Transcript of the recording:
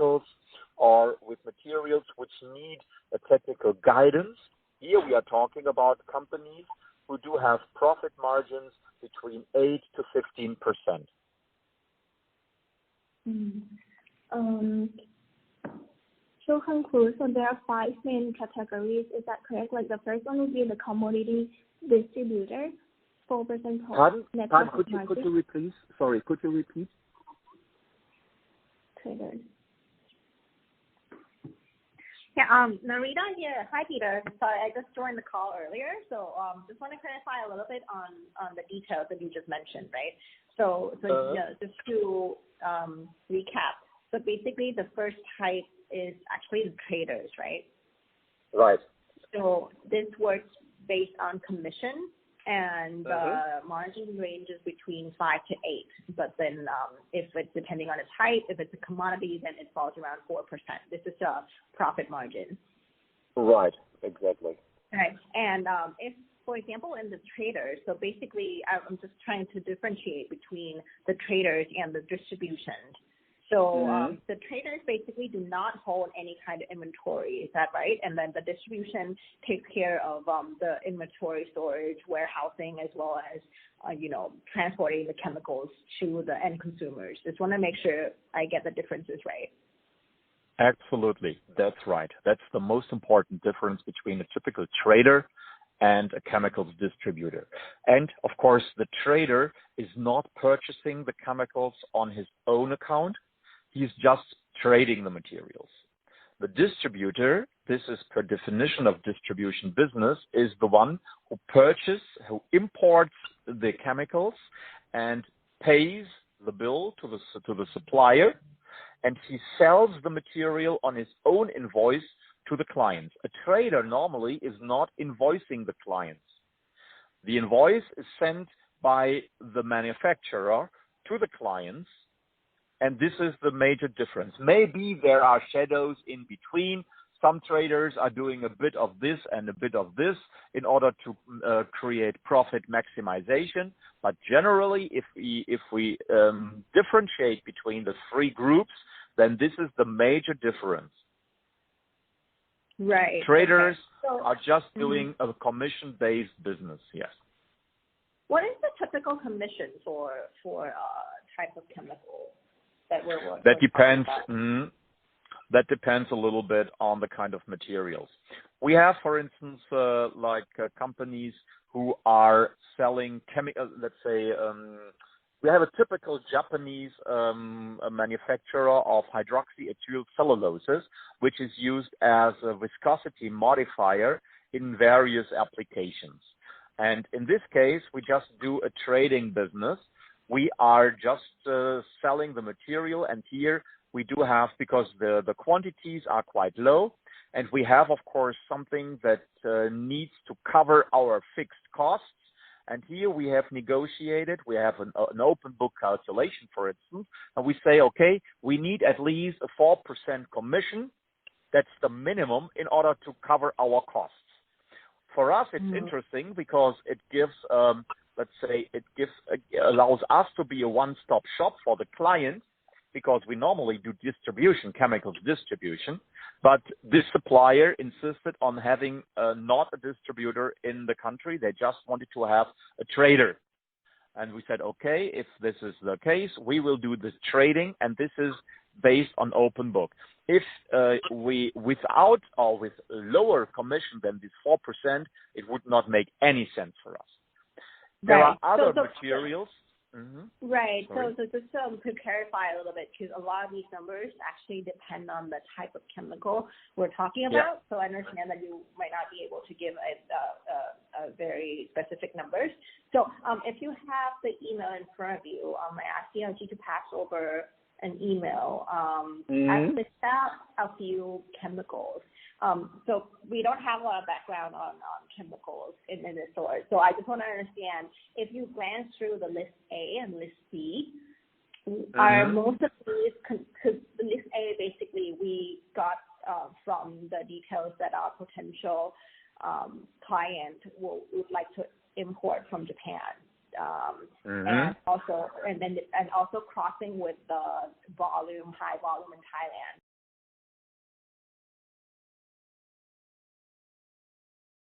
chemicals or with materials which need a technical guidance. Here we are talking about companies who do have profit margins between 8 to 15%. To conclude, so there are 5 main categories. Is that correct? Like the first one would be the commodity distributor, 4% net profit margin. Could you repeat? Sorry, could you repeat? Traders. Yeah, Narita here. Hi, Peter. Sorry, I just joined the call earlier, so just want to clarify a little bit on the details that you just mentioned, right? So yeah, just to recap. So basically, the first type is actually the traders, right? Right. So this works based on commission, and margin ranges between 5 to 8. But then if it's depending on its type, if it's a commodity, then it falls around 4%. This is a profit margin. Right, exactly. Right. And if, for example, in the traders, so basically I'm just trying to differentiate between the traders and the distribution. So the traders basically do not hold any kind of inventory, is that right? And then the distribution takes care of the inventory storage, warehousing, as well as, transporting the chemicals to the end consumers. Just want to make sure I get the differences right. Absolutely. That's right. That's the most important difference between a typical trader and a chemicals distributor. And of course, the trader is not purchasing the chemicals on his own account. He's just trading the materials. The distributor, this is per definition of distribution business, is the one who imports the chemicals and pays the bill to the supplier, and he sells the material on his own invoice to the clients. A trader normally is not invoicing the clients. The invoice is sent by the manufacturer to the clients, and this is the major difference. Maybe there are shadows in between. Some traders are doing a bit of this and a bit of this in order to create profit maximization. But generally, if we differentiate between the 3 groups, then this is the major difference. Right. Traders are just doing a commission-based business. Yes. What is the typical commission for type of chemical that we're that depends. That depends a little bit on the kind of materials. We have, for instance, companies who are selling let's say, we have a typical Japanese manufacturer of hydroxyethyl celluloses, which is used as a viscosity modifier in various applications. And in this case, we just do a trading business. We are just selling the material, and here we do have, because the quantities are quite low, and we have, of course, something that needs to cover our fixed costs. And here we have negotiated, we have an open book calculation, for instance, and we say, okay, we need at least a 4% commission. That's the minimum in order to cover our costs. For us, it's interesting because it gives, allows us to be a one-stop shop for the client, because we normally do distribution, chemicals distribution, but this supplier insisted on having not a distributor in the country. They just wanted to have a trader. And we said, okay, if this is the case, we will do this trading, and this is based on open book. If we, without or with lower commission than this 4%, it would not make any sense for us. There are other materials. Right. Sorry. So just to clarify a little bit, because a lot of these numbers actually depend on the type of chemical we're talking about. Yeah. So I understand that you might not be able to give a very specific numbers. So if you have the email in front of you, I ask you to pass over an email. I list out a few chemicals. So we don't have a lot of background on chemicals in this source. So I just want to understand, if you glance through the list A and list B, are most of these, because list A basically we got from the details that our potential client would like to import from Japan. And also crossing with the high volume in Thailand.